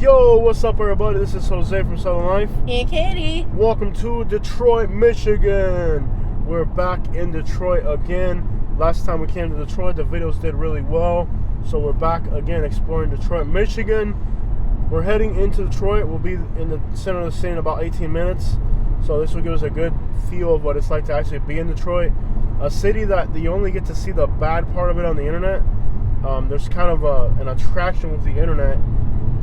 Yo, what's up, everybody? This is Jose from Southern Life. And Katie. Welcome to Detroit, Michigan. We're back in Detroit again. Last time we came to Detroit, the videos did really well. So we're back again exploring Detroit, Michigan. We're heading into Detroit. We'll be in the center of the city in about 18 minutes. So this will give us a good feel of what it's like to actually be in Detroit. A city that you only get to see the bad part of it on the internet. There's kind of an attraction with the internet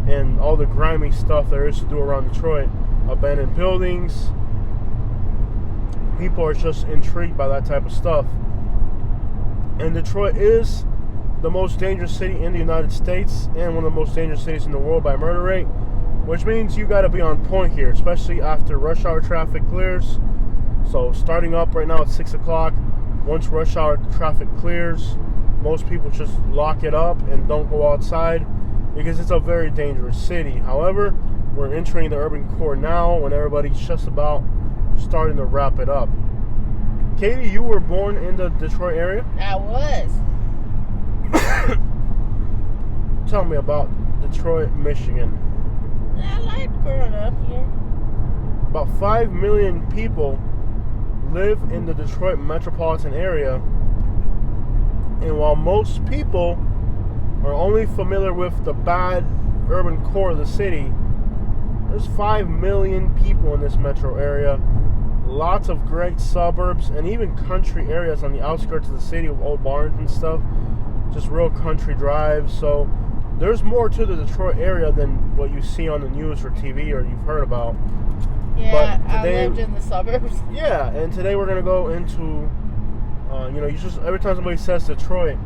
and all the grimy stuff there is to do around Detroit. Abandoned buildings. People are just intrigued by that type of stuff. And Detroit is the most dangerous city in the United States and one of the most dangerous cities in the world by murder rate, which means you got to be on point here, especially after rush hour traffic clears. So starting up right now at 6 o'clock, once rush hour traffic clears, most people just lock it up and don't go outside, because it's a very dangerous city. However, we're entering the urban core now when everybody's just about starting to wrap it up. Katie, you were born in the Detroit area? I was. Tell me about Detroit, Michigan. I liked growing up here. About 5 million people live in the Detroit metropolitan area. And while most people are only familiar with the bad urban core of the city, there's 5 million people in this metro area. Lots of great suburbs and even country areas on the outskirts of the city with old barns and stuff. Just real country drives. So there's more to the Detroit area than what you see on the news or TV or you've heard about. Yeah, but today, I lived in the suburbs. Yeah, and today we're going to go into, you just every time somebody says Detroit,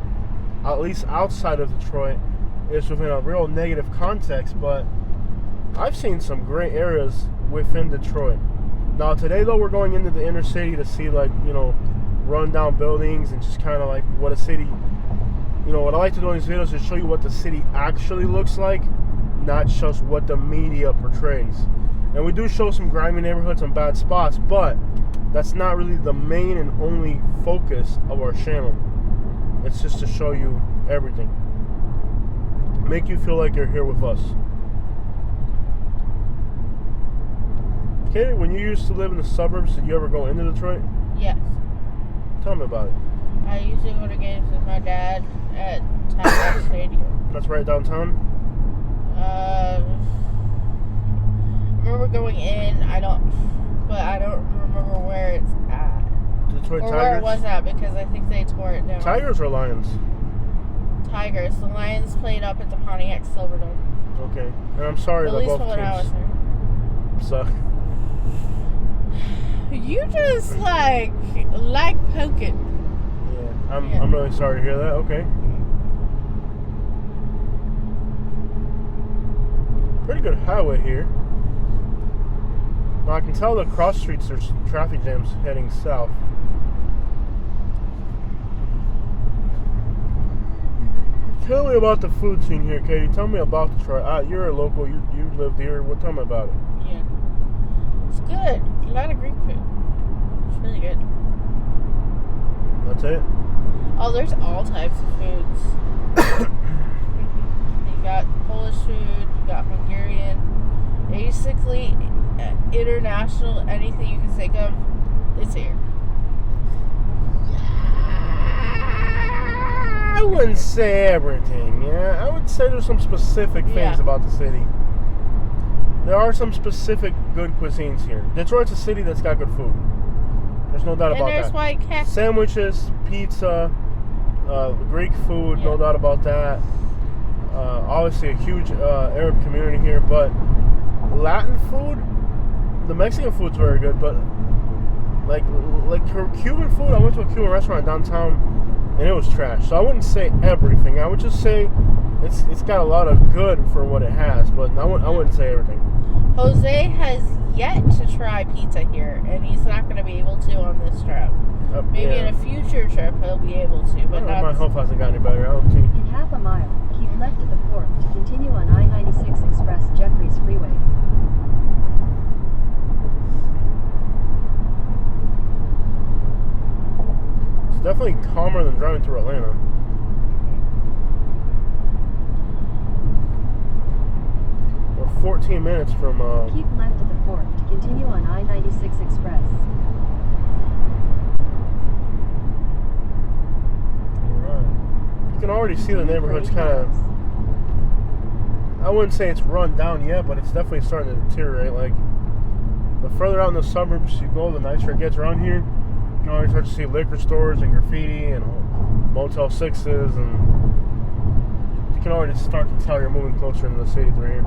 at least outside of Detroit, it's within a real negative context, but I've seen some great areas within Detroit. Now today though, we're going into the inner city to see run down buildings and just kind of like what a city, what I like to do in these videos is show you what the city actually looks like, not just what the media portrays. And we do show some grimy neighborhoods and bad spots, but that's not really the main and only focus of our channel. It's just to show you everything. Make you feel like you're here with us. Katie, when you used to live in the suburbs, did you ever go into Detroit? Yes. Tell me about it. I used to go to games with my dad at Tiger Stadium. That's right downtown? I remember going in, I don't remember where it's at. Detroit or Tigers? where it was at, because I think they tore it down. Tigers or Lions? Tigers. The Lions played up at the Pontiac Silverdome. Okay. And I'm sorry at that least both when I was teams there. suck. You just like poking. Yeah, I'm really sorry to hear that. Okay. Pretty good highway here. Now I can tell the cross streets there's traffic jams heading south. Tell me about the food scene here, Katie. Tell me about Detroit. You're a local. You lived here. Tell me about it. Yeah. It's good. A lot of Greek food. It's really good. That's it? Oh, there's all types of foods. You got Polish food, you got Hungarian. Basically, international, anything you can think of, it's here. I wouldn't say everything, yeah. I would say there's some specific things about the city. There are some specific good cuisines here. Detroit's a city that's got good food. There's no doubt about that. And there's white cat. Sandwiches, pizza, Greek food, no doubt about that. Obviously a huge Arab community here, but Latin food, the Mexican food's very good, but like Cuban food, I went to a Cuban restaurant downtown and it was trash. So I wouldn't say everything. I would just say it's got a lot of good for what it has, but I wouldn't say everything. Jose has yet to try pizza here, and he's not going to be able to on this trip. Maybe in a future trip he'll be able to, but not. My health hasn't gotten any better. I don't see. In half a mile, keep left at the fork to continue on I-96 Express Jeffries Freeway. It's definitely calmer than driving through Atlanta. 14 minutes from. Keep left at the fork to continue on I-96 Express. Alright. You can already see the neighborhood's kind of. I wouldn't say it's run down yet, but it's definitely starting to deteriorate. Like, the further out in the suburbs you go, the nicer it gets around here. You can already start to see liquor stores and graffiti and Motel 6s, and you can already start to tell you're moving closer into the city through here.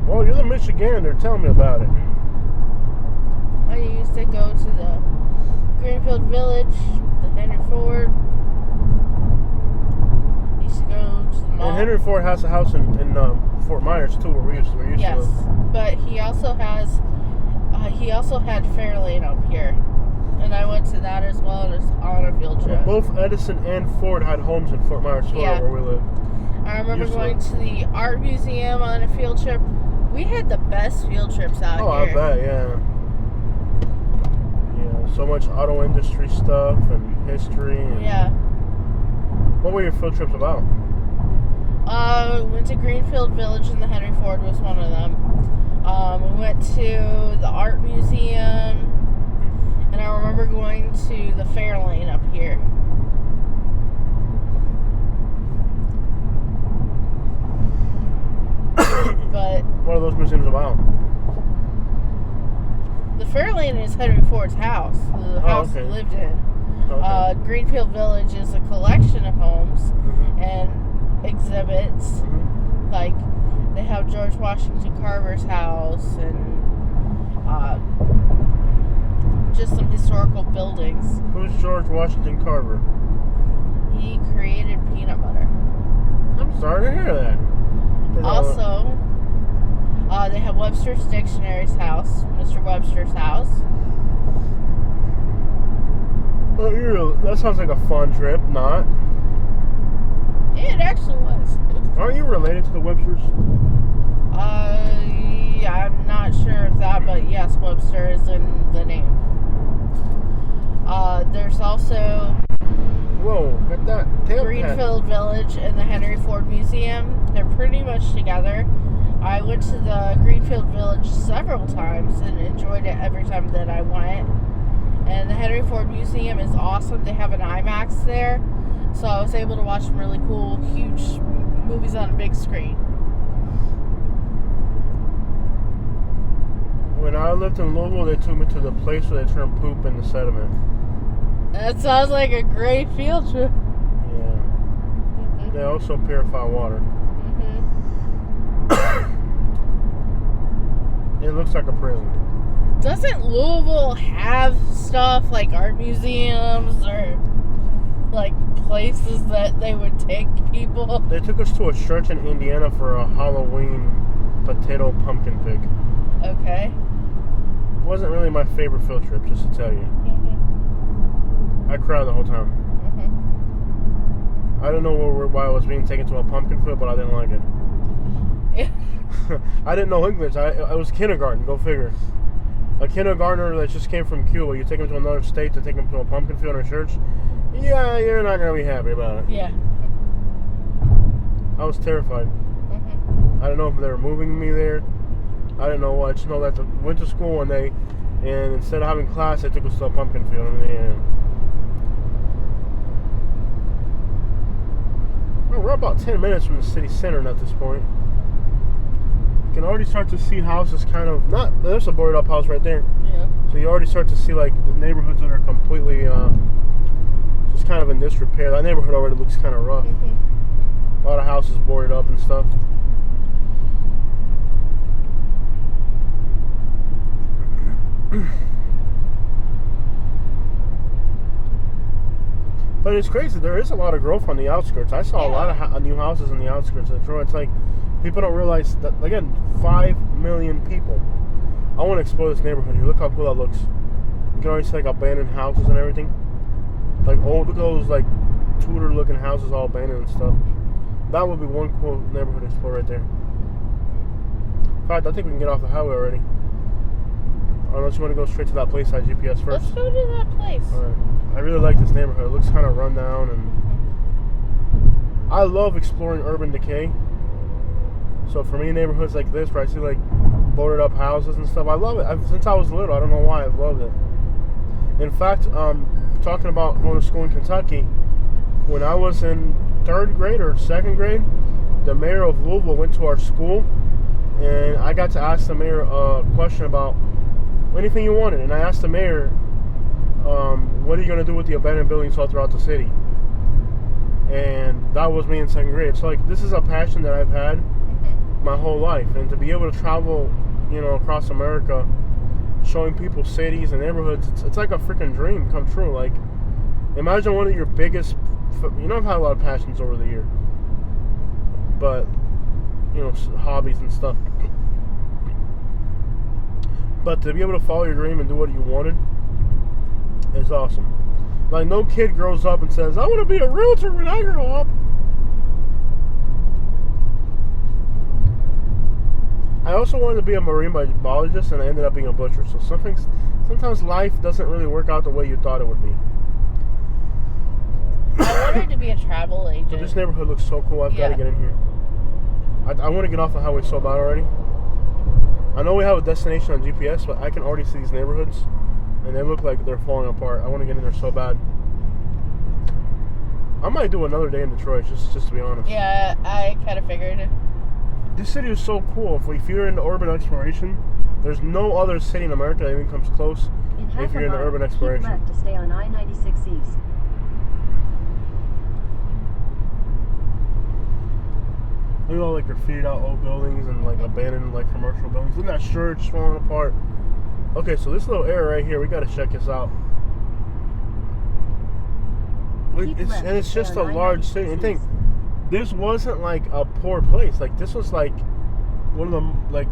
Well, you're the Michigander. Tell me about it. I used to go to the Greenfield Village, the Henry Ford. Used to go to the mall. And Henry Ford has a house in Fort Myers too, where we used to live. Yes, but he also had Fairlane up here, and I went to that as well on a field trip. Well, both Edison and Ford had homes in Fort Myers, Florida, where we live. I remember going to the art museum on a field trip. We had the best field trips out here. Oh, I bet, yeah. Yeah, so much auto industry stuff and history. And yeah. What were your field trips about? We went to Greenfield Village, and the Henry Ford was one of them. We went to the art museum, and I remember going to the Fairlane up here. But what are those museums about? The Fairlane is Henry Ford's house, the house he lived in. Okay. Greenfield Village is a collection of homes and exhibits. Like, they have George Washington Carver's house and just some historical buildings. Who's George Washington Carver? He created peanut butter. I'm sorry to hear that. Also, they have Webster's Dictionary's house, Mr. Webster's house. Well, that sounds like a fun trip, not? Yeah, it actually was. Aren't you related to the Websters? I'm not sure of that, but yes, Webster is in the name. There's also Whoa, get that tail Greenfield Village and the Henry Ford Museum. They're pretty much together. I went to the Greenfield Village several times and enjoyed it every time that I went. And the Henry Ford Museum is awesome. They have an IMAX there, so I was able to watch some really cool, huge movies on a big screen. When I lived in Louisville, they took me to the place where they turn poop into sediment. That sounds like a great field trip. Yeah. They also purify water. It looks like a prison. Doesn't Louisville have stuff like art museums or like places that they would take people? They took us to a church in Indiana for a Halloween potato pumpkin pig. Okay. Wasn't really my favorite field trip, just to tell you. I cried the whole time. I don't know why I was being taken to a pumpkin field, but I didn't like it. I didn't know English. I was kindergarten, go figure. A kindergartner that just came from Cuba, you take him to another state to take him to a pumpkin field or a church, yeah, you're not going to be happy about it. Yeah. I was terrified. I don't know if they were moving me there. I didn't know what. I just know that I went to school one day, and instead of having class, they took us to a pumpkin field. Well, we're about 10 minutes from the city center at this point. You can already start to see houses kind of, there's a boarded up house right there. Yeah. So you already start to see like the neighborhoods that are completely just kind of in disrepair. That neighborhood already looks kind of rough. A lot of houses boarded up and stuff. But it's crazy. There is a lot of growth on the outskirts. I saw a lot of new houses in the outskirts of Detroit. It's like people don't realize that, again, 5 million people. I want to explore this neighborhood here. Look how cool that looks. You can already see like abandoned houses and everything. Like old, look at those like Tudor looking houses all abandoned and stuff. That would be one cool neighborhood to explore right there. In fact, I think we can get off the highway already. Unless you want to go straight to that place on GPS first. Let's go to that place. Alright. I really like this neighborhood. It looks kind of run down and I love exploring urban decay. So for me, neighborhoods like this, where I see like boarded up houses and stuff, I love it. Since I was little, I don't know why, I've loved it. In fact, talking about going to school in Kentucky, when I was in 3rd grade or 2nd grade, the mayor of Louisville went to our school, and I got to ask the mayor a question about anything you wanted. And I asked the mayor, what are you going to do with the abandoned buildings all throughout the city? And that was me in 2nd grade. So like, this is a passion that I've had my whole life, and to be able to travel, you know, across America, showing people cities and neighborhoods, it's like a freaking dream come true. Like, imagine one of your biggest, you know, I've had a lot of passions over the year, but, you know, hobbies and stuff, but to be able to follow your dream and do what you wanted is awesome. Like, no kid grows up and says, I want to be a realtor when I grow up. I also wanted to be a marine biologist, and I ended up being a butcher. So sometimes life doesn't really work out the way you thought it would be. I wanted to be a travel agent. So this neighborhood looks so cool. I've got to get in here. I want to get off the highway so bad already. I know we have a destination on GPS, but I can already see these neighborhoods, and they look like they're falling apart. I want to get in there so bad. I might do another day in Detroit, just to be honest. Yeah, I kind of figured it. This city is so cool. If you're into urban exploration, there's no other city in America that even comes close. If you're into urban exploration, keep left to stay on I-96 East. Look at all like graffitied out old buildings and like abandoned like commercial buildings. Look at that church falling apart. Okay, so this little area right here, we gotta check this out. It's just a large city. And think, this wasn't like a poor place. Like, this was like one of the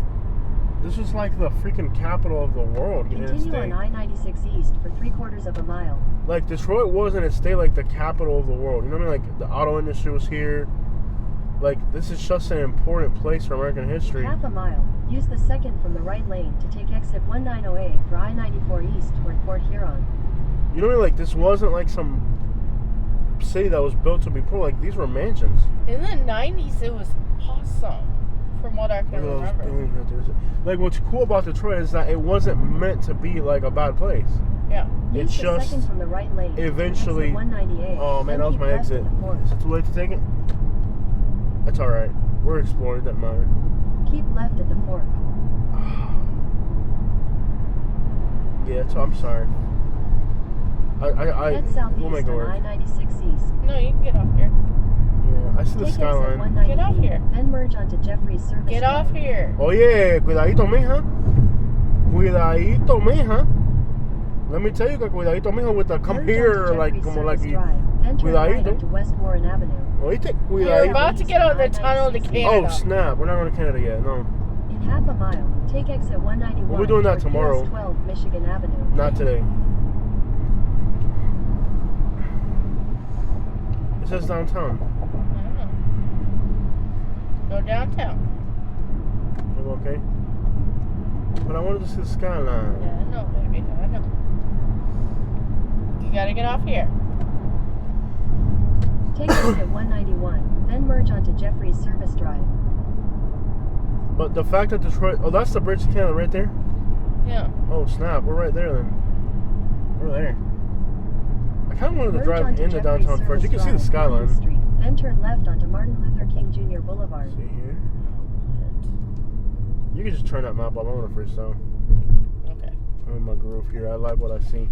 this was like the freaking capital of the world. Continue on I-96 East for 3/4 of a mile. Like, Detroit wasn't, it stayed like the capital of the world. You know what I mean? Like, the auto industry was here. Like, this is just an important place for American history. Half a mile. Use the second from the right lane to take exit 190A for I-94 East toward Port Huron. You know what I mean? Like, this wasn't like some city that was built to be poor. Like, these were mansions. In the 90s, it was awesome, from what I can remember. Right there. Like, what's cool about Detroit is that it wasn't meant to be like a bad place. Yeah. Use It's the just second from the right lane eventually. to take exit 190A. Oh man, that was my exit. Is it too late to take it? That's all right. We're exploring. It doesn't matter. Keep left at the fork. Yeah, I'm sorry. Head southeast we'll make it on work. I-96 East. No, you can get off here. Yeah, I see the Take skyline. exit 190B, Get off here. Then merge onto Jeffrey's service Get off drive. here. Oye, cuidadito, mija. Cuidadito, mija. Let me tell you que cuidadito, mija, with the come Merge here, onto like, Jeffrey's como like service you. drive, then turn right Cuidadito. onto West Warren Avenue. Oíste, You're cuidadito. about to get on the tunnel to Canada. Oh, snap. We're not going to Canada yet, no. In half a mile, take exit 191. We'll be doing that toward tomorrow. US 12 Michigan Avenue. Not today. It says downtown. Go downtown. I'm okay. But I wanted to see the skyline. Yeah, I know, baby. I know. You gotta get off here. Take exit 191, then merge onto Jeffrey's service drive. But the fact that Detroit... Oh, that's the bridge to Canada right there? Yeah. Oh, snap. We're right there then. We're there. I kind of wanted to Merge drive onto into Jeffrey's downtown first. You can see the Service skyline. Drive, Street, then turn left onto Martin Luther King Jr. Boulevard. See here? You can just turn that map up. I'm going to freestyle. Okay. I'm in my groove here. I like what I see.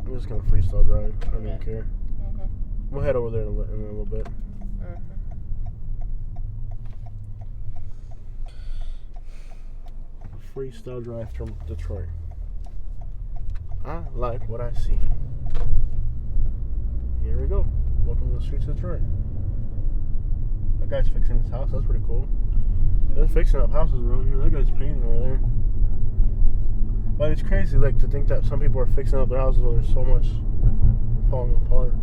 I'm just going to freestyle drive. I don't even care. We'll head over there in a little bit. Freestyle drive from Detroit. I like what I see. Here we go. Welcome to the streets of Detroit. That guy's fixing his house. That's pretty cool. They're fixing up houses around here. That guy's painting over there. But it's crazy, like, to think that some people are fixing up their houses while there's so much falling apart.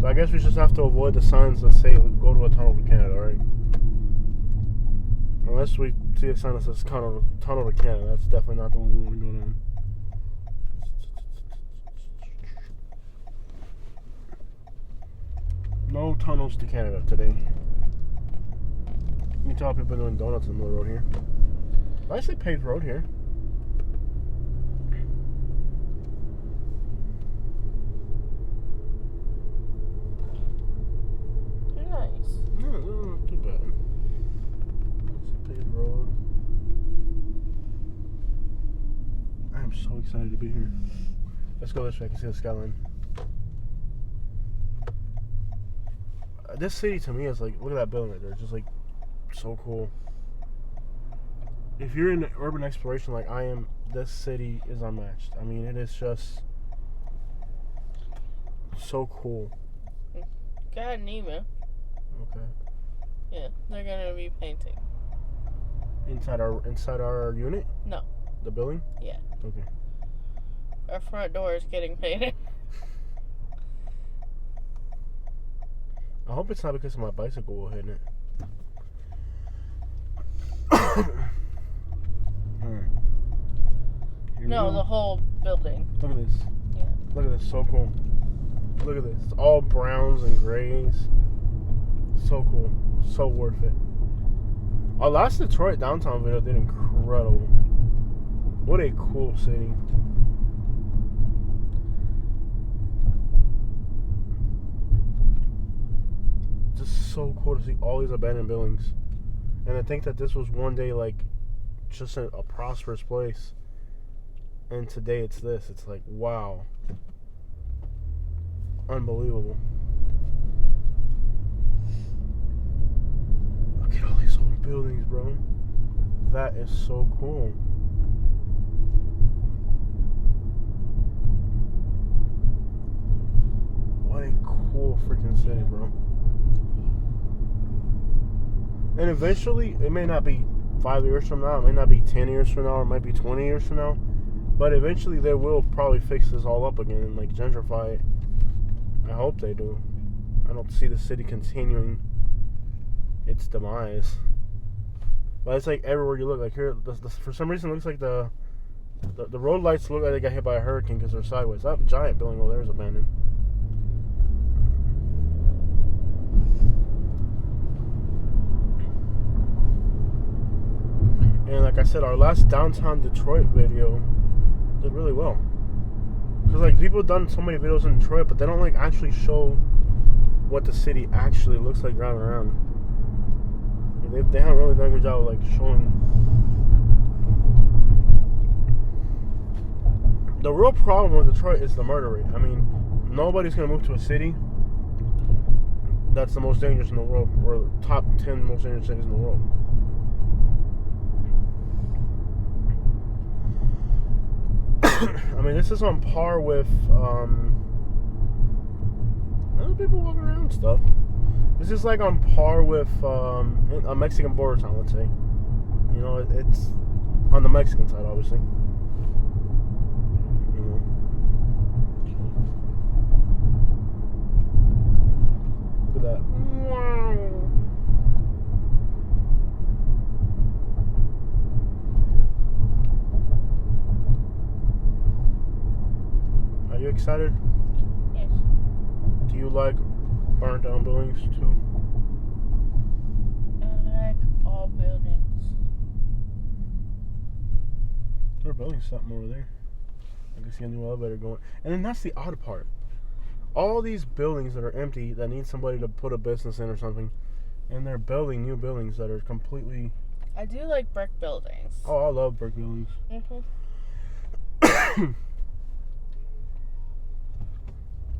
So I guess we just have to avoid the signs that say go to a tunnel to Canada, right? Unless we see a sign that says tunnel to Canada, that's definitely not the one we want to go down. No tunnels to Canada today. You can tell people doing donuts in the middle of the road here. Why is it paved road here? Nice. No, not too bad. It's a paved road. I am so excited to be here. Let's go this way. I can see the skyline. This city to me is like, look at that building right there. It's just like so cool. If you're in urban exploration like I am, this city is unmatched. I mean, it is just so cool. Got an email. Okay. Yeah, they're gonna be painting. Inside our unit? No. The building? Yeah. Okay. Our front door is getting painted. I hope it's not because of my bicycle hitting it. Alright. No, the whole building. Look at this. Yeah. Look at this. So cool. Look at this. It's all browns and grays. So cool. So worth it. Our last Detroit downtown video did incredible. What a cool city. Just so cool to see all these abandoned buildings. And I think that this was one day like just a prosperous place. And today it's this. It's like, wow. Unbelievable. Look at all these old buildings, bro. That is so cool. What a cool freaking city, bro. And eventually, it may not be 5 years from now, it may not be 10 years from now, or it might be 20 years from now, but eventually they will probably fix this all up again and like gentrify it. I hope they do. I don't see the city continuing its demise. But it's like everywhere you look, like here, for some reason it looks like the road lights look like they got hit by a hurricane because they're sideways. That giant building over there is abandoned. And like I said, our last downtown Detroit video did really well. Because like people have done so many videos in Detroit, but they don't like actually show what the city actually looks like driving around. They haven't really done a good job of like showing. The real problem with Detroit is the murder rate. I mean, nobody's gonna move to a city that's the most dangerous in the world, or top 10 most dangerous cities in the world. I mean, this is on par with other people walking around and stuff. This is like on par with a Mexican border town, let's say. You know, it's on the Mexican side, obviously. You know. Look at that. Wow. Are you excited? Yes. Do you like burnt down buildings too? I like all buildings. They're building something over there. I can see a new elevator going. And then that's the odd part. All these buildings that are empty that need somebody to put a business in or something, and they're building new buildings that are completely... I do like brick buildings. Oh, I love brick buildings. Mhm.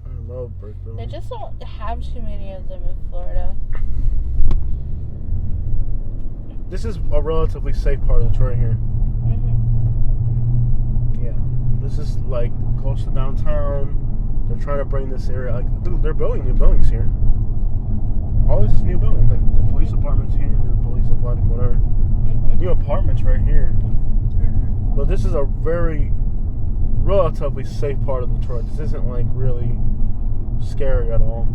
I love brick They buildings. just don't have too many of them in Florida. This is a relatively safe part of Detroit here. Mhm. Yeah. This is like close to downtown. They're trying to bring this area, like, dude, they're building new buildings here. All this is new buildings, like the police department's here, the police athletic, whatever. Mhm. New apartments right here. So this is a very relatively safe part of Detroit. This isn't like really scary at all.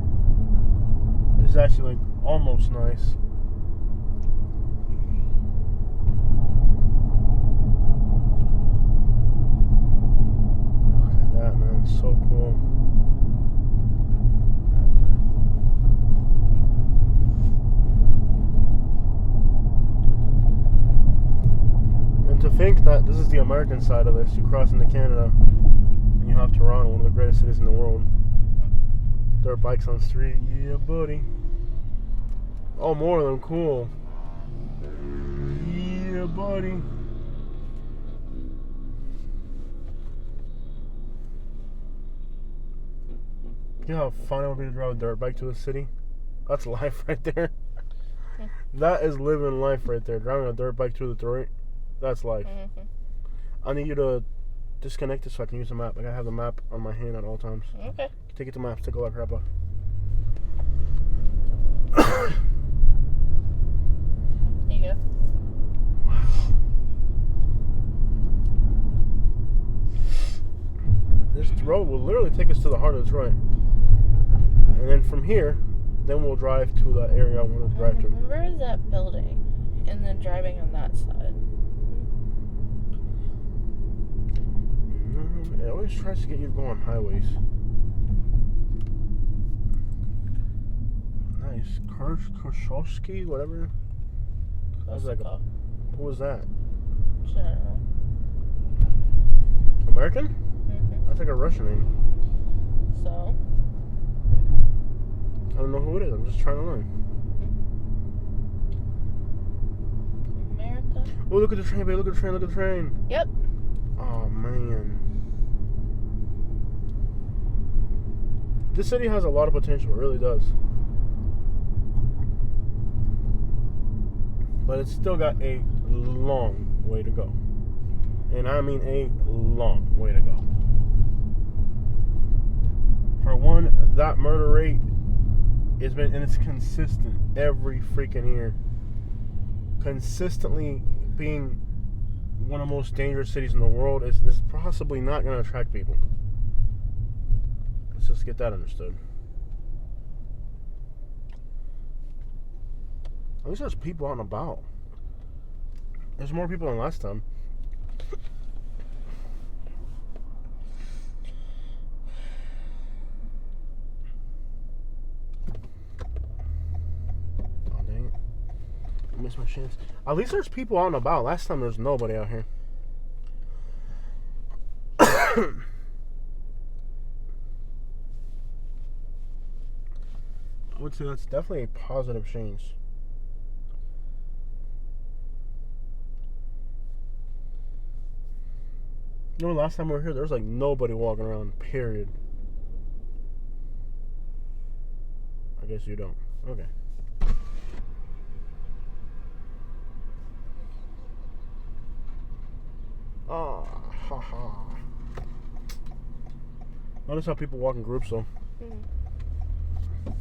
This is actually like almost nice. Look at that, man. So cool. And to think that this is the American side of this, you cross into Canada and you have Toronto, one of the greatest cities in the world. Dirt bikes on the street, yeah, buddy. Oh, more of them, cool. Yeah, buddy. You know how fun it would be to drive a dirt bike to the city? That's life right there. That is living life right there. Driving a dirt bike to Detroit, that's life. I need you to disconnect it so I can use the map. I gotta have the map on my hand at all times. Okay. Take it to maps. Take all that crap off. There you go. This road will literally take us to the heart of Detroit. And then from here, then we'll drive to the area I want to drive to. Remember that building? And then driving on that side. It always tries to get you to go on highways. Nice. Koshowski, whatever. That was like a, who was that? I don't know. American? That's like a Russian name. So? I don't know who it is. I'm just trying to learn. America? Oh, look at the train, babe. Look at the train. Look at the train. Yep. Oh, man. This city has a lot of potential. It really does. But it's still got a long way to go. And I mean a long way to go. For one, that murder rate has been, and it's consistent every freaking year. Consistently being one of the most dangerous cities in the world is possibly not going to attract people. Let's just get that understood. At least there's people out and about. There's more people than last time. Oh, dang it. I missed my chance. At least there's people out and about. Last time there was nobody out here. I would say that's definitely a positive change. You know, last time we were here, there was like nobody walking around, period. I guess you don't. Okay. Ah, ha ha. Notice how people walk in groups, though. Not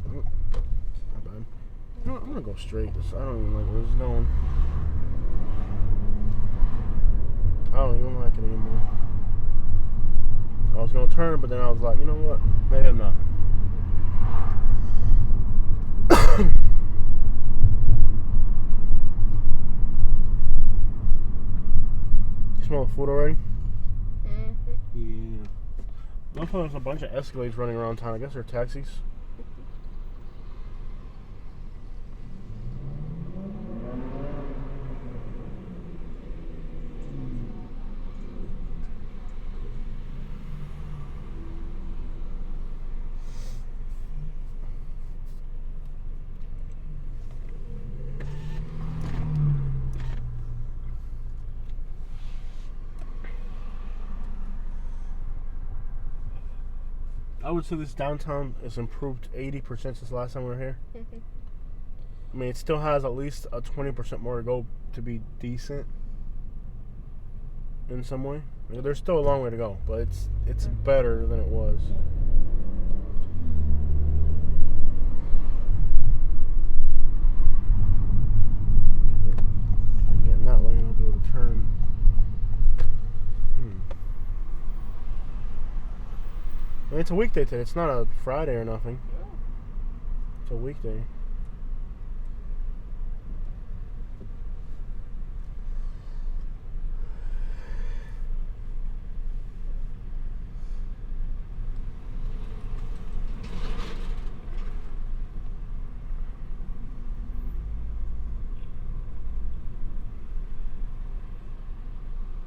bad. You know what? I'm gonna go straight. I don't even like where this is going. I don't even like it anymore. I was gonna turn, but then I was like, you know what? Maybe I'm not. You smell the food already? Yeah. Looks like there's a bunch of Escalades running around town. I guess they're taxis. I would say this downtown has improved 80% since the last time we were here. I mean, it still has at least a 20% more to go to be decent in some way. I mean, there's still a long way to go, but it's better than it was. Getting that lane, I'll be able to turn. I mean, it's a weekday today. It's not a Friday or nothing. It's a weekday.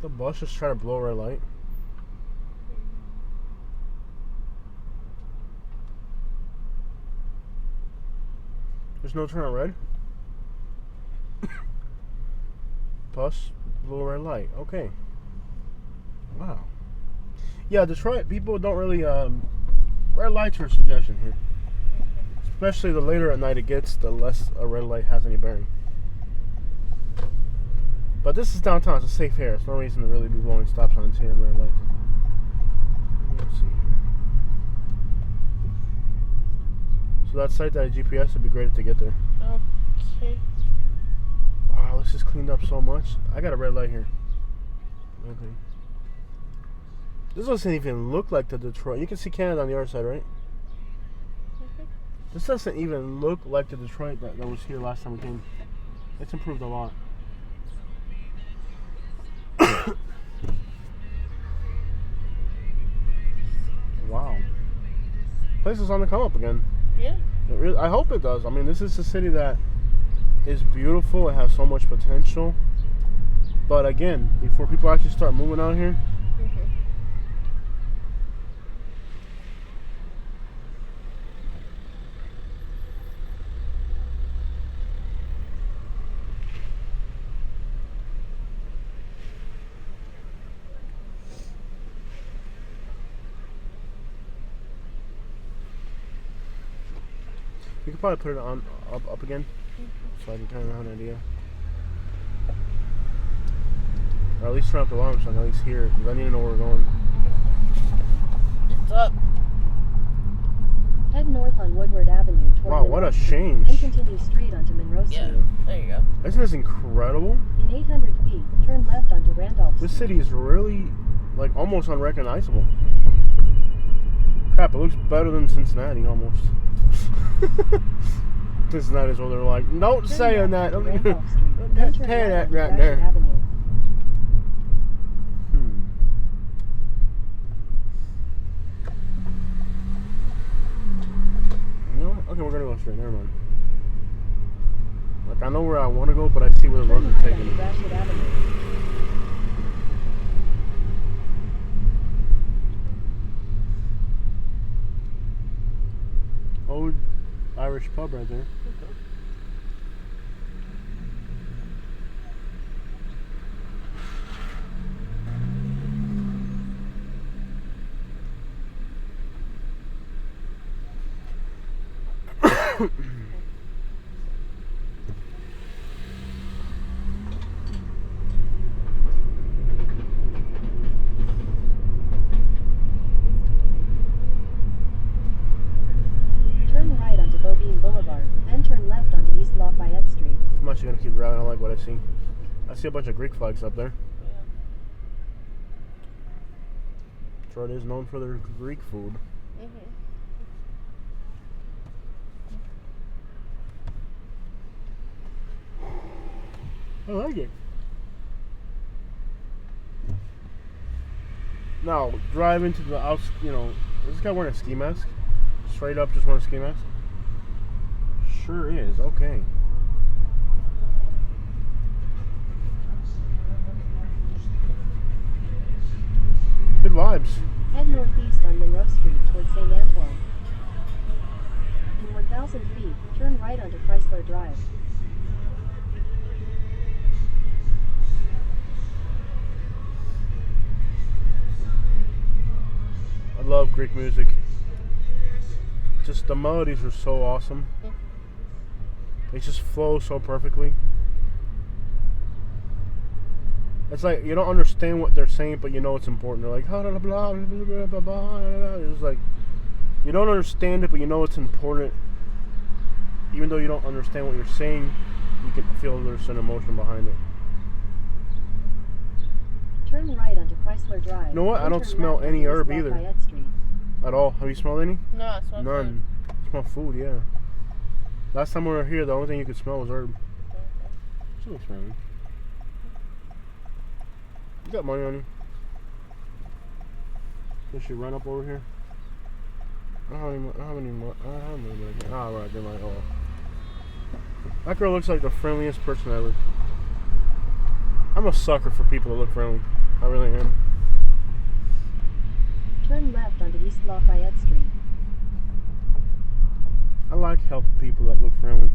The bus just trying to blow a red light. There's no turn on red. Bus blew a red light. Okay. Wow. Yeah, Detroit people don't really red lights are a suggestion here. Especially the later at night it gets, the less a red light has any bearing. But this is downtown, it's a safe area. There's no reason to really be blowing stop signs here and red lights. Let's see here. So that site, that GPS, would be great to get there. Okay. Wow, this is cleaned up so much. I got a red light here. Okay. This doesn't even look like the Detroit. You can see Canada on the other side, right? This doesn't even look like the Detroit that was here last time we came. It's improved a lot. Wow. Place is on the come up again. Yeah. I hope it does. I mean, this is a city that is beautiful. It has so much potential. But again, before people actually start moving out here, you could probably put it on up again, so I can kind of have an idea. Or at least turn up the alarm so I can at least hear it, because I need to know where we're going. It's up. Head north on Woodward Avenue toward Wow, what a change. Then continue straight onto Monroe Street. Yeah, there you go. Isn't this incredible? In 800 feet, turn left onto Randolph This Street. city is really, like, almost unrecognizable. Crap, it looks better than Cincinnati, almost. Cincinnati's where they're like, don't Turn say left that. onto Randolph Street. Then turn Pay right that onto right Gresham there. Avenue. You know what? Okay, we're gonna go straight. Never mind. Like, I know where I want to go, but I see where the Turn roads are right taking onto me. Gresham Avenue. Old Irish pub right there. Turn right onto Bobine Boulevard. Then turn left onto East Lafayette Street. I'm actually gonna keep driving. I like what I see. I see a bunch of Greek flags up there. Detroit is known for their Greek food. I like it. Now, drive into the outs. You know, is this guy wearing a ski mask? Straight up, just wearing a ski mask? Sure is. Okay. Good vibes. Head northeast on Monroe Street toward St. Antoine. In 1,000 feet, turn right onto Chrysler Drive. I love Greek music. Just the melodies are so awesome. They just flow so perfectly. It's like you don't understand what they're saying, but you know it's important. They're like, blah, blah, blah, blah, blah, blah. It's like you don't understand it, but you know it's important. Even though you don't understand what you're saying, you can feel there's an emotion behind it. Turn right onto Chrysler Drive. You know what? Then I don't turn smell left any onto herb East either. Lafayette Street. At all. Have you smelled any? No, it's not None. Smell food, yeah. Last time we were here, the only thing you could smell was herb. She looks friendly. You got money on you. Did she run up over here? I don't have any money. Ah, right, they're like, oh. That girl looks like the friendliest person ever. I'm a sucker for people that look friendly. I really am. Turn left onto East Lafayette Street. I like helping people that look friendly.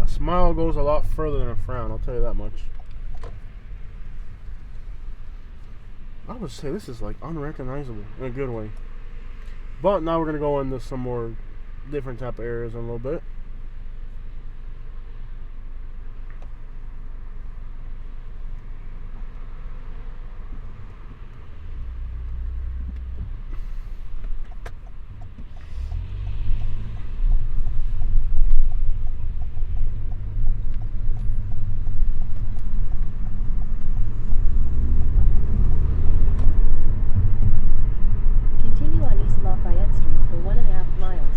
A smile goes a lot further than a frown, I'll tell you that much. I would say this is like unrecognizable in a good way. But now we're going to go into some more different type of areas in a little bit. Continue on East Lafayette Street for 1.5 miles.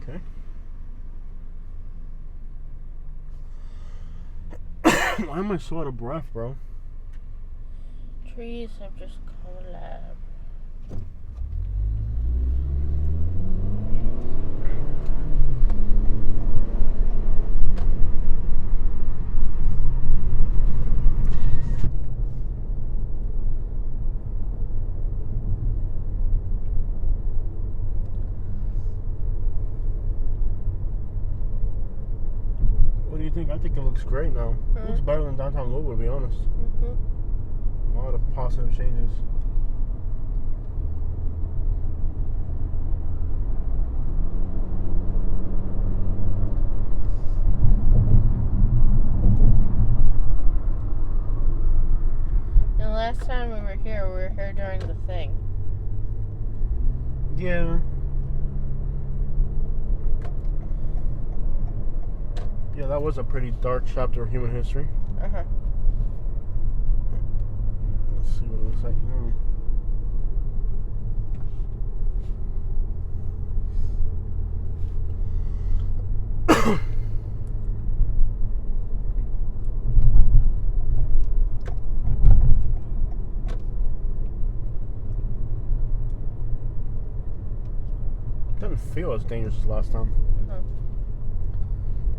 Okay. Why am I so out of breath, bro? Trees have just collapsed. What do you think? I think it looks great now. It looks better than downtown Louisville, to be honest. A lot of positive changes. The last time we were here during the thing. Yeah. Yeah, that was a pretty dark chapter of human history. Uh-huh. Let's see what it looks like now. Doesn't feel as dangerous as last time. Uh-huh.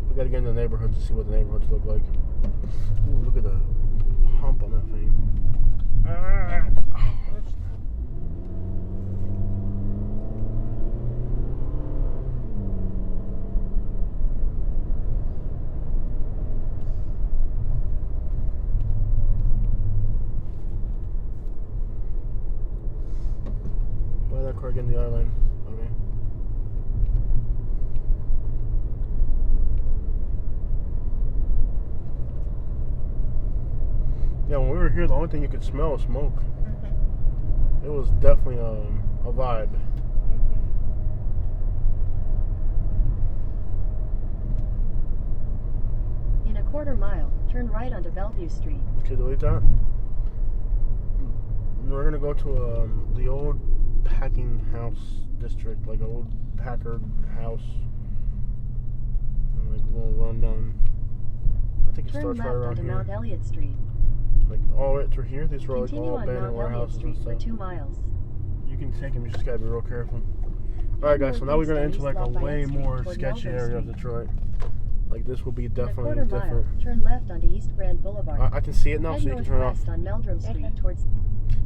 We gotta get in the neighborhoods to see what the neighborhoods look like. Ooh, look at the hump on that thing. Why that car getting the airline? Okay. Yeah, when we were here, the only thing you could smell was smoke. It was definitely a vibe. In a 1/4 mile, turn right onto Bellevue Street. Okay, delete that. We're gonna go to the old packing house district, like old Packard house. Like a little rundown. I think it Turn starts left right around onto here. Mount Elliott Street. Like all the way through here. These were like Continue all on abandoned Mount Elliott warehouses and Street for stuff. 2 miles. You can take them, you just gotta be real careful. Alright guys, so now we're gonna enter like a way more sketchy area of Detroit. Like this will be In a definitely 1/4 mile, different. turn left onto East Grand Boulevard. I can see it now, Head so you can turn it off. northwest on Meldrum Street Okay. towards.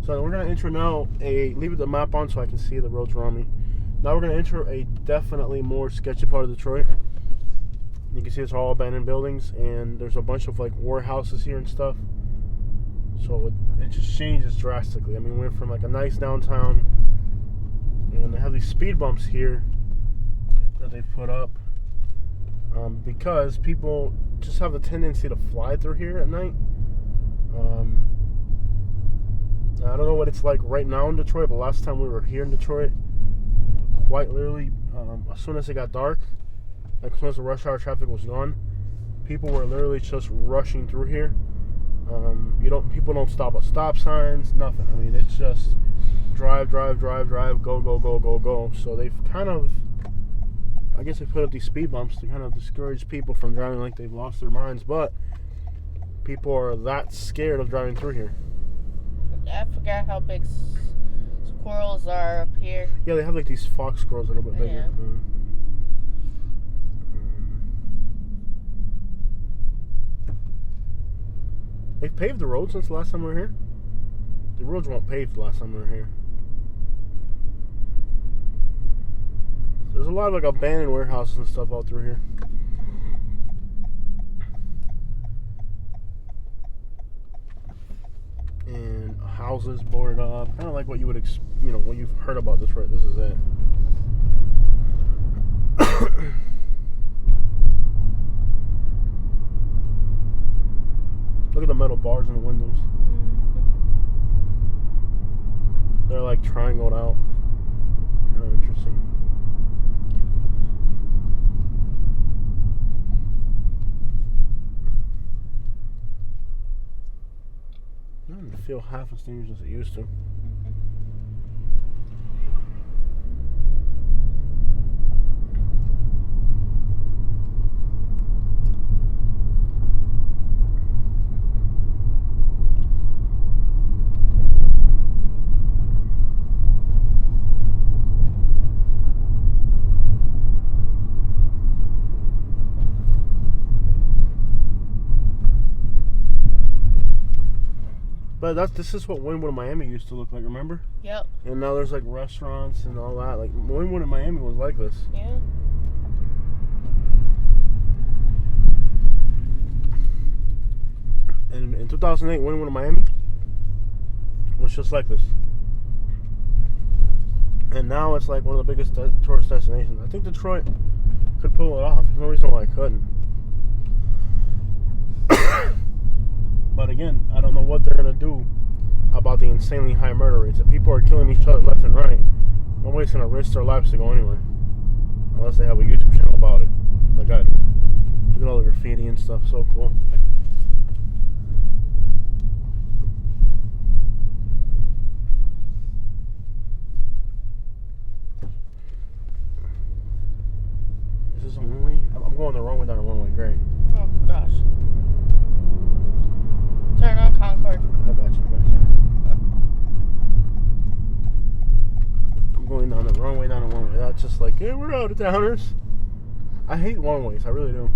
So we're gonna enter now leave the map on so I can see the roads around me. Now we're gonna enter a definitely more sketchy part of Detroit. You can see it's all abandoned buildings, and there's a bunch of like warehouses here and stuff. So it just changes drastically. I mean, we went from like a nice downtown, and they have these speed bumps here that they've put up because people just have the tendency to fly through here at night. I don't know what it's like right now in Detroit, but last time we were here in Detroit, quite literally, as soon as it got dark, like as soon as the rush hour traffic was gone, people were literally just rushing through here. People don't stop at stop signs, nothing. I mean, it's just drive, go. So they've kind of I guess they put up these speed bumps to kind of discourage people from driving like they've lost their minds, but people are that scared of driving through here. I forgot how big squirrels are up here. Yeah, they have like these fox squirrels that are a bit bigger. Yeah. They've paved the road since the last time we were here. The roads weren't paved the last time we were here. So there's a lot of like abandoned warehouses and stuff out through here. And houses boarded up, kind of like what you would, what you've heard about Detroit. This is it. Look at the metal bars in the windows. They're like triangled out. Kind of interesting. It doesn't feel half as dangerous as it used to. But this is what Wynwood and Miami used to look like, remember? Yep. And now there's like restaurants and all that. Like Wynwood and Miami was like this. Yeah. And in 2008, Wynwood and Miami was just like this. And now it's like one of the biggest tourist destinations. I think Detroit could pull it off. There's no reason why I couldn't. But again, I don't know what they're going to do about the insanely high murder rates. If people are killing each other left and right, nobody's going to risk their lives to go anywhere. Unless they have a YouTube channel about it. Like I do. Look at all the graffiti and stuff. So cool. Is this a one-way? I'm going the wrong way down a one-way. Great. Oh, gosh. Turn on Concord. I got you. I'm going down the wrong way down a one-way. That's just like, hey, we're out of towners. I hate one-ways. I really do.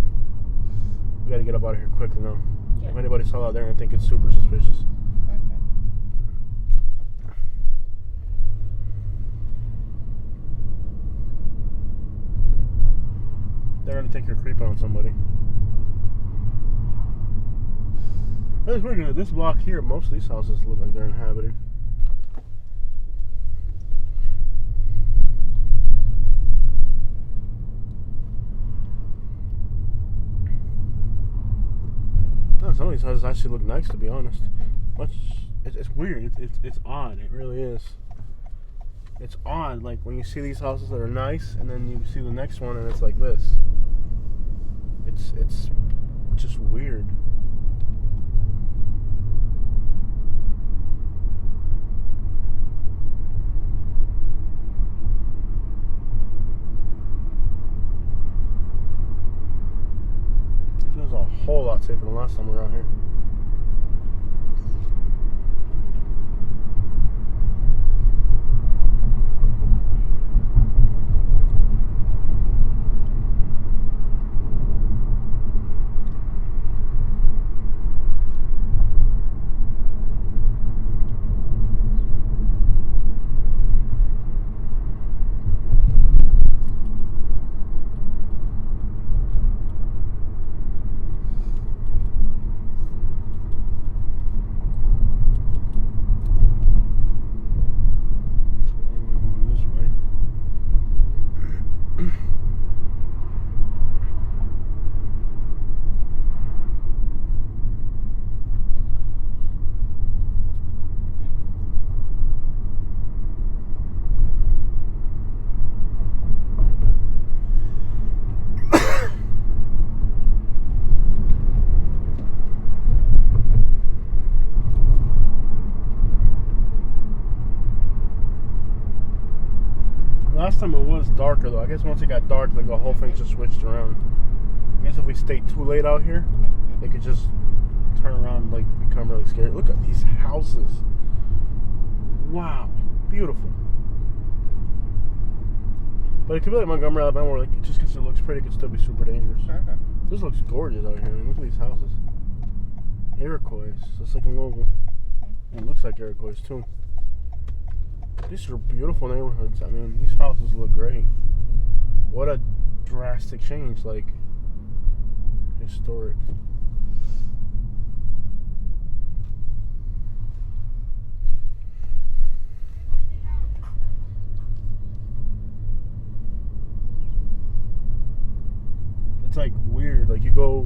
We got to get up out of here quickly now. Yeah. If anybody saw that there, I think it's super suspicious. They're going to think you're creeping on somebody. That's weird. This block here, most of these houses look like they're inhabited. No, some of these houses actually look nice, to be honest. It's weird. It's odd. It really is. It's odd. Like when you see these houses that are nice, and then you see the next one, and it's like this. It's just weird. It feels a whole lot safer than last time we were out here. last time it was darker though. I guess once it got dark, like the whole thing just switched around. I guess if we stay too late out here, it could just turn around and like become really scary. Look at these houses. Wow, beautiful. But it could be like Montgomery, Alabama, where like just because it looks pretty, it could still be super dangerous. This looks gorgeous out here. I mean, look at these houses. Iroquois. It's like a little. It looks like Iroquois too. These are beautiful neighborhoods. I mean, these houses look great. What a drastic change, like historic. It's like weird. Like you go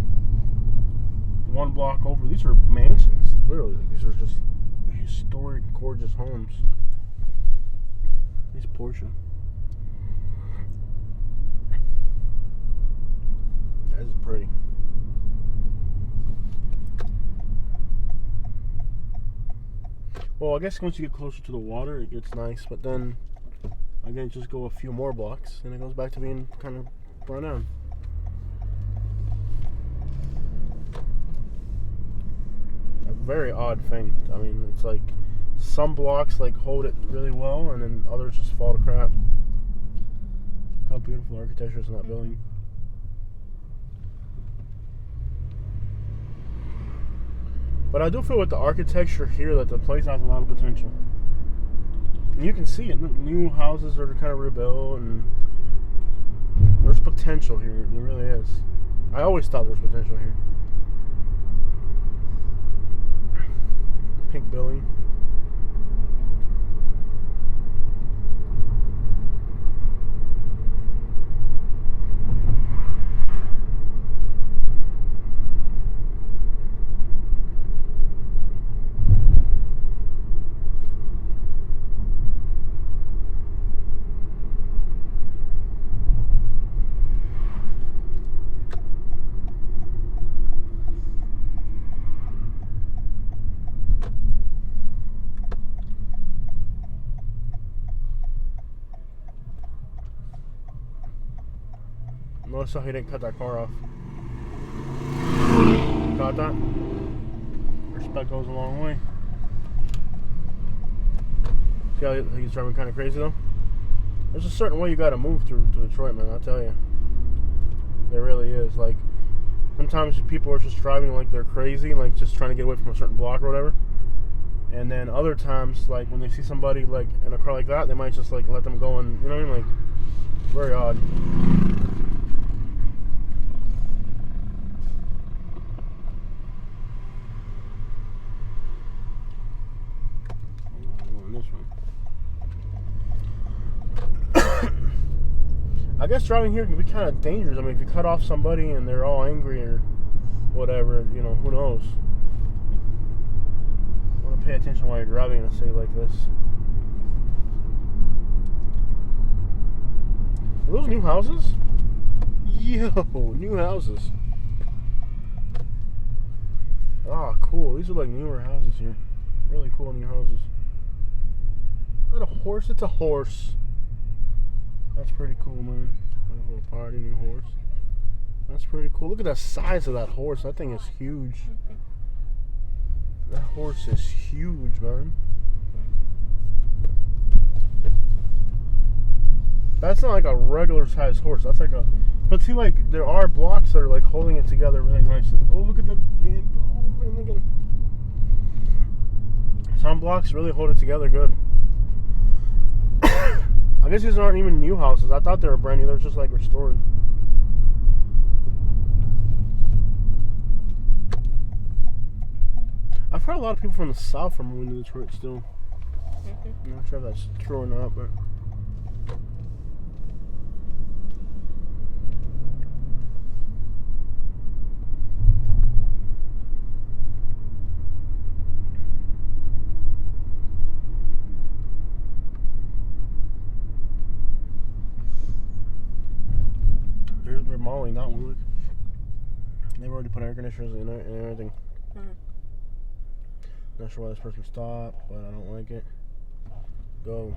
one block over. These are mansions, literally. Like, these are just historic, gorgeous homes. Nice Porsche. That is pretty. Well, I guess once you get closer to the water, it gets nice. But then, again, just go a few more blocks, and it goes back to being kind of run down. A very odd thing. I mean, it's like some blocks like hold it really well, and then others just fall to crap. Look how beautiful architecture is in that building. But I do feel with the architecture here that the place has a lot of potential. And you can see it. New houses are kind of rebuilt, and there's potential here. There really is. I always thought there was potential here. Pink building. Notice how he didn't cut that car off. Got that? Respect goes a long way. See how he's driving kind of crazy though? There's a certain way you gotta move through to Detroit, man, I'll tell you. There really is. Like, sometimes people are just driving like they're crazy, like just trying to get away from a certain block or whatever. And then other times, like when they see somebody like in a car like that, they might just like let them go, and you know what I mean? Like, very odd. I guess driving here can be kind of dangerous. I mean, if you cut off somebody and they're all angry or whatever, you know, who knows? You want to pay attention while you're driving in a city like this. Are those new houses? Yo, new houses. Ah, cool. These are like newer houses here. Really cool new houses. Is that a horse? It's a horse. That's pretty cool, man. A little party new horse. That's pretty cool. Look at the size of that horse. That thing is huge. That horse is huge, man. That's not like a regular sized horse. That's like a. But see, like there are blocks that are like holding it together really nicely. Oh, look at the. Oh, look at. Some blocks really hold it together good. I guess these aren't even new houses. I thought they were brand new. They're just like restored. I've heard a lot of people from the south are moving to Detroit still. I'm not sure if that's true or not, but. They're remodeling that one. Look. They've already put air conditioners in it and everything. Not sure why this person stopped, but I don't like it. Go.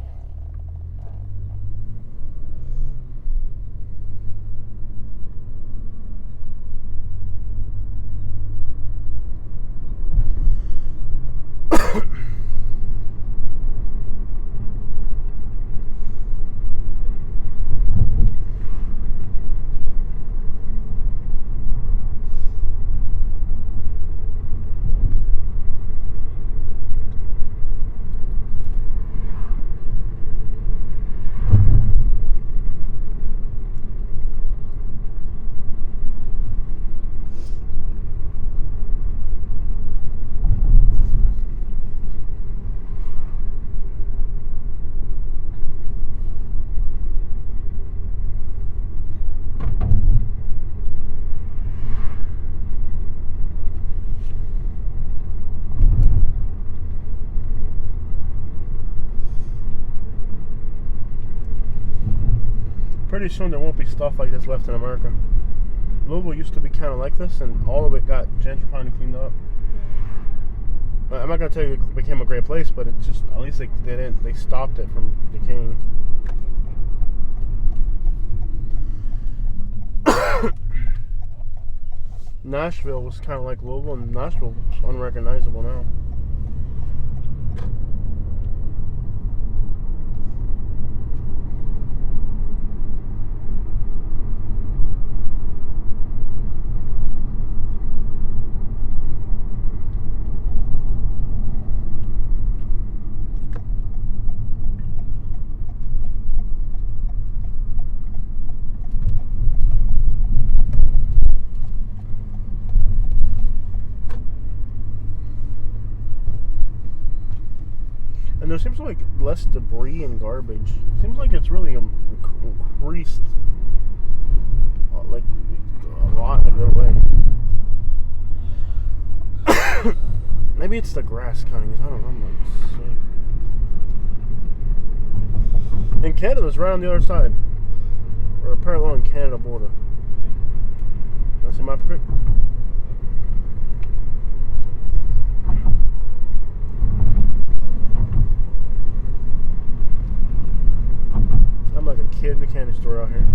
pretty soon there won't be stuff like this left in America. Louisville used to be kind of like this, and all of it got gentrified and cleaned up. I'm not gonna tell you it became a great place, but it just, at least they stopped it from decaying. Nashville was kind of like Louisville, and Nashville is unrecognizable now. And there seems like less debris and garbage. Seems like it's really increased, like a lot in a good way. Maybe it's the grass cuttings. I don't know. I'm like sick. And Canada's right on the other side. We're parallel in Canada border. That's in my pic. I'm like a kid in a candy store out here.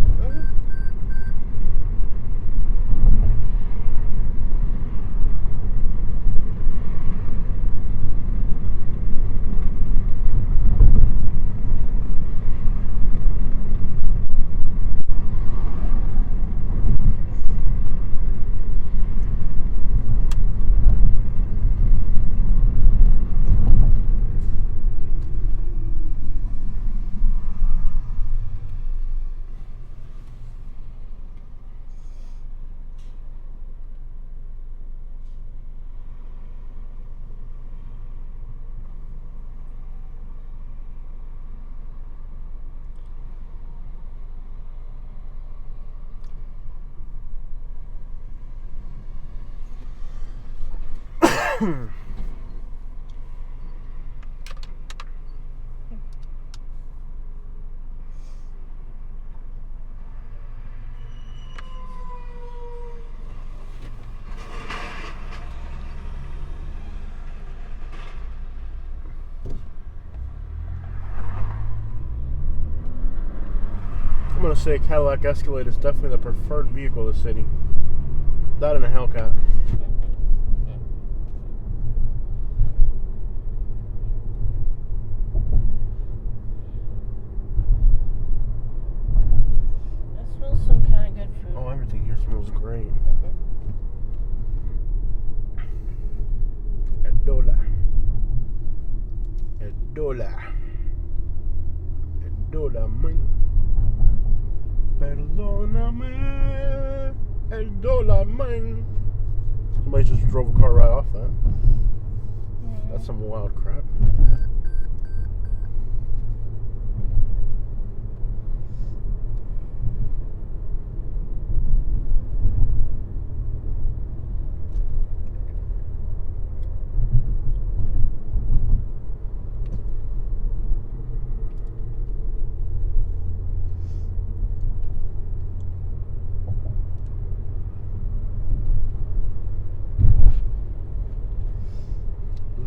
I'm gonna say Cadillac Escalade is definitely the preferred vehicle of the city. That and a Hellcat. That smells some kind of good food. Oh, everything here smells great. $1. $1, man. Perdóname, $1, man. Somebody just drove a car right off that. That's some wild crap.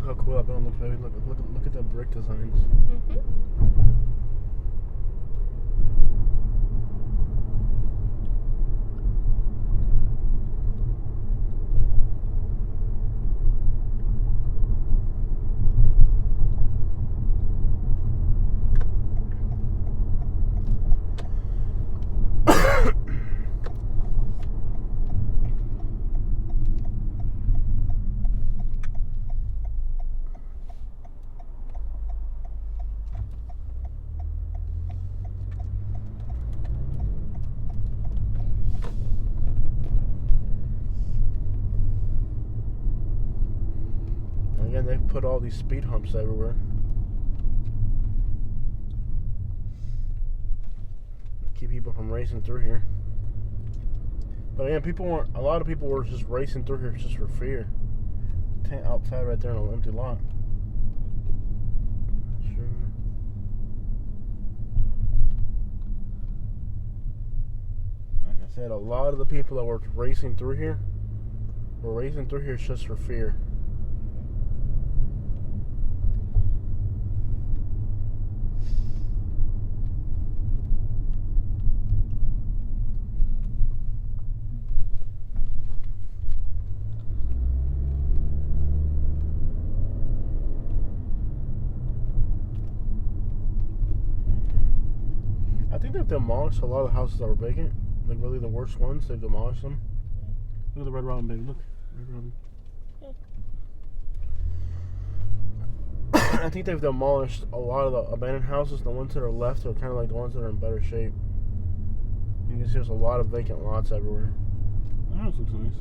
How cool that building looks, baby. Look at the brick designs. Again, they've put all these speed humps everywhere. Keep people from racing through here. But again, a lot of people were just racing through here just for fear. Tent outside right there in an empty lot. Sure. said, a lot of the people that were racing through here were racing through here just for fear. I think they've demolished a lot of the houses that were vacant. Like really the worst ones, they've demolished them. Look at the Red Robin, baby. Look. Red Robin. I think they've demolished a lot of the abandoned houses. The ones that are left are kind of like the ones that are in better shape. You can see there's a lot of vacant lots everywhere. The house looks nice.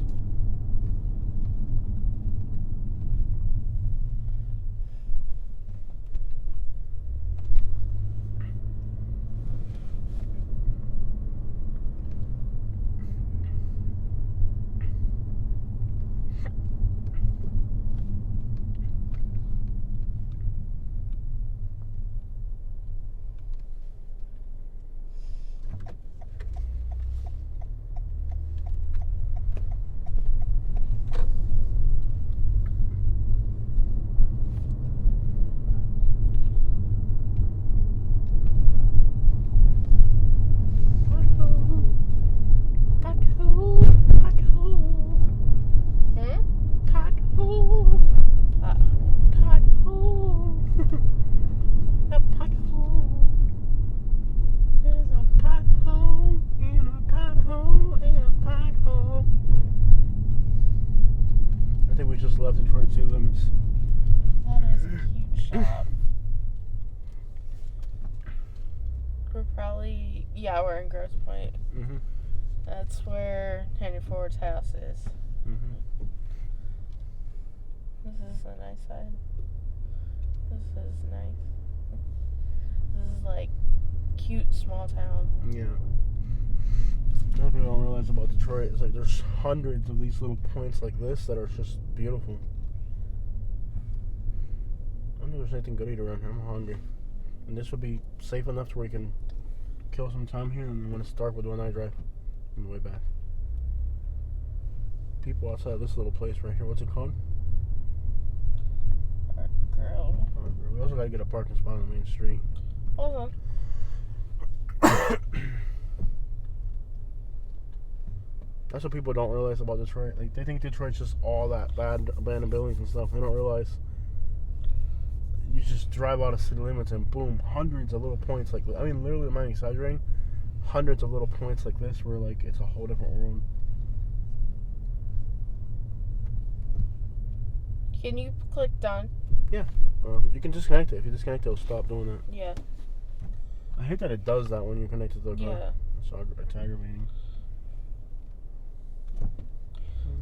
Just left Detroit city limits. That is a huge shop. We're probably, yeah, we're in Grosse Pointe. Mm-hmm. That's where Henry Ford's house is. Mm-hmm. This is the nice side. This is nice. This is like cute small town. Yeah. A lot of people don't realize about Detroit is like there's hundreds of these little points like this that are just beautiful. I don't think there's anything good to eat around here. I'm hungry. And this would be safe enough to where you can kill some time here, and then when it's dark we'll do a night drive on the way back. People outside this little place right here, what's it called? Park Grill. We also gotta get a parking spot on the main street. Hold on. That's what people don't realize about Detroit. Like they think Detroit's just all that bad abandoned buildings and stuff. They don't realize you just drive out of city limits and boom, hundreds of little points like I mean literally, I'm not exaggerating, hundreds of little points like this where like it's a whole different world. Can you click done? Yeah. You can disconnect it. If you disconnect it, it'll stop doing that. Yeah. I hate that it does that when you're connected to the car. Yeah. It's aggravating.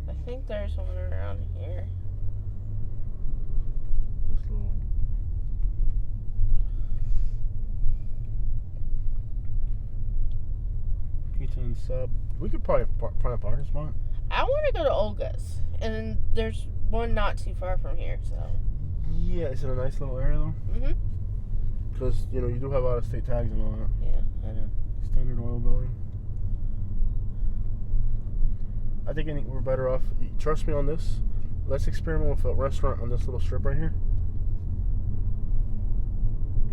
I think there's one around here. This little... Pizza and sub. We could probably find a parking spot. I want to go to Olga's, and there's one not too far from here, so. Yeah, it's in a nice little area though. Mm-hmm. Because, you know, you do have out-of-state tags and all that. Yeah, I know. Standard oil building. I think we're better off. Trust me on this. Let's experiment with a restaurant on this little strip right here.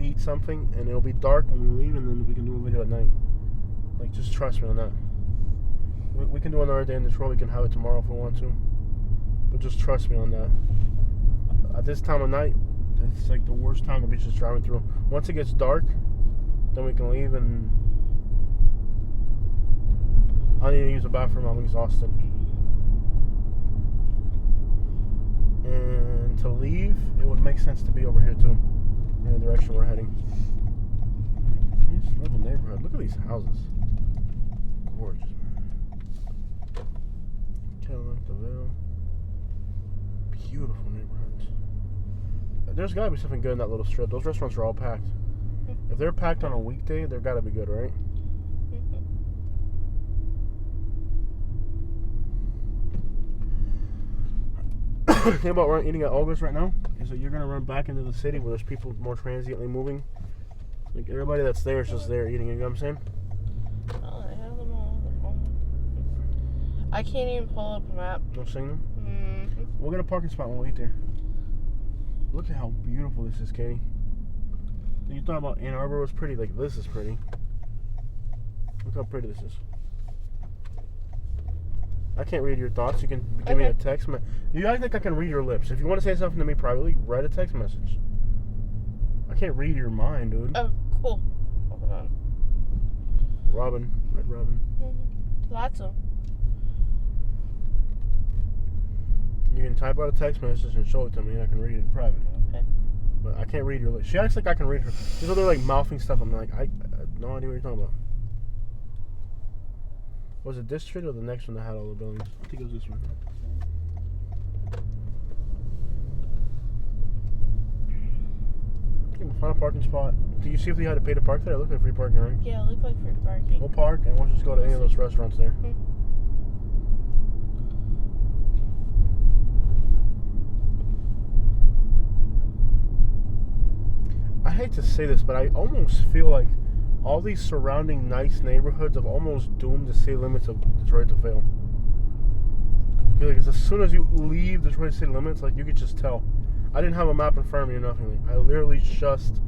Eat something, and it'll be dark when we leave, and then we can do a video at night. Like, just trust me on that. We can do another day in Detroit. We can have it tomorrow if we want to. But just trust me on that. At this time of night, it's like the worst time to be just driving through. Once it gets dark, then we can leave, and I need to use the bathroom. I'm exhausted. And to leave, it would make sense to be over here too, in the direction we're heading. Nice little neighborhood. Look at these houses. Gorgeous, man. Cadillac, DeVille. Beautiful neighborhoods. There's gotta be something good in that little strip. Those restaurants are all packed. If they're packed on a weekday, they've gotta be good, right? The thing about eating at Olga's right now is that you're going to run back into the city where there's people more transiently moving. Like, everybody that's there is just there eating, you know what I'm saying? Oh, they have them all at home. I can't even pull up a map. No signal? Mm-hmm. We'll get a parking spot when we wait there. Look at how beautiful this is, Katie. You thought about Ann Arbor was pretty. Like, this is pretty. Look how pretty this is. I can't read your thoughts. You can give me a text. You act like I can read your lips. If you want to say something to me privately, write a text message. I can't read your mind, dude. Oh, cool. Hold on. Robin. Red Robin. Mm-hmm. Lots of. You can type out a text message and show it to me, and I can read it in private. Okay. But I can't read your lips. She acts like I can read her. She's over there like mouthing stuff. I'm like, I have no idea what you're talking about. Was it this street or the next one that had all the buildings? I think it was this one. Okay, we'll find a parking spot. Did you see if they had to pay to park there? It looked like free parking, right? Yeah, it looked like free parking. We'll park and we'll just go to any of those restaurants there. Mm-hmm. I hate to say this, but I almost feel like all these surrounding nice neighborhoods have almost doomed the city limits of Detroit to fail. I feel like as soon as you leave Detroit city limits, like you could just tell. I didn't have a map in front of me or nothing. Like, I literally just,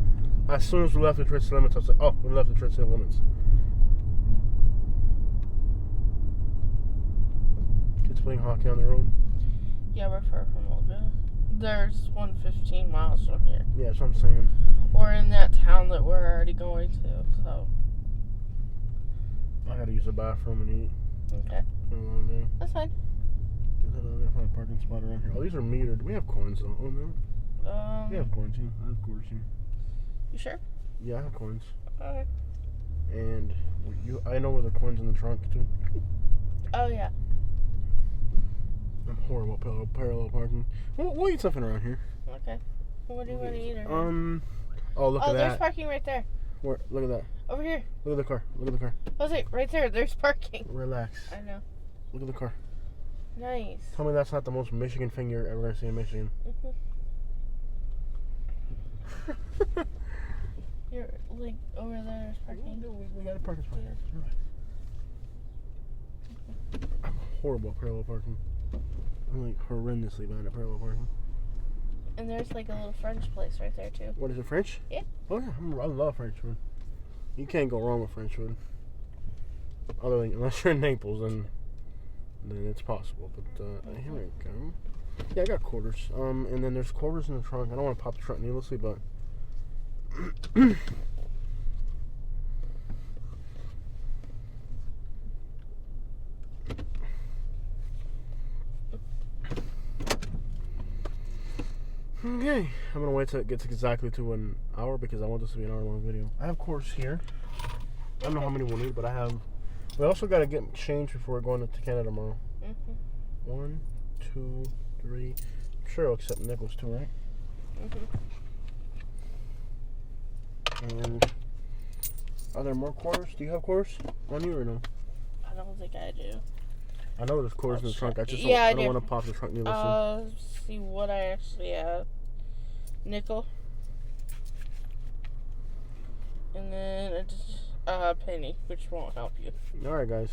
as soon as we left Detroit city limits, I was like, oh, we left Detroit city limits. Kids playing hockey on the road. Yeah, we're far from all this. There's 115 miles from here. Yeah, that's what I'm saying. We're in that town that we're already going to, so. I gotta use the bathroom and eat. Okay. Day. That's fine. I'm gonna find a parking spot around here. Oh, these are metered. We have coins though. Oh no. We have coins here. I have quarters here. You sure? Yeah, I have coins. Okay. And I know where the coins in the trunk too. Oh yeah. I'm horrible at parallel parking. We'll eat something around here. Okay. What do you want to eat? Oh, look at that. Oh, there's parking right there. Where? Look at that. Over here. Look at the car. Look at the car. I was like, right there. There's parking. Relax. I know. Look at the car. Nice. Tell me that's not the most Michigan thing you're ever going to see in Michigan. Mm-hmm. You're like over there. There's parking. We got a parking spot here. I'm horrible at parallel parking. I'm like horrendously bad at parallel parking. And there's like a little French place right there too. What is it, French? Yeah. Oh yeah, I love French food. You can't go wrong with French food. Other than unless you're in Naples, then it's possible. But here we go. Yeah, I got quarters. And then there's quarters in the trunk. I don't want to pop the trunk needlessly, but okay, I'm gonna wait till it gets exactly to an hour because I want this to be an hour-long video. I have quarters here. I don't know how many we'll need, but I have. We also gotta get change before we're going to Canada tomorrow. 1, 2, 3. I'm sure I'll accept nickels too, right? And are there more quarters? Do you have quarters on you or no? I don't think I do. I know there's quarters in the trunk. I just I don't want to pop the trunk needlessly. See what I actually have. Nickel. And then a penny, which won't help you. All right, guys.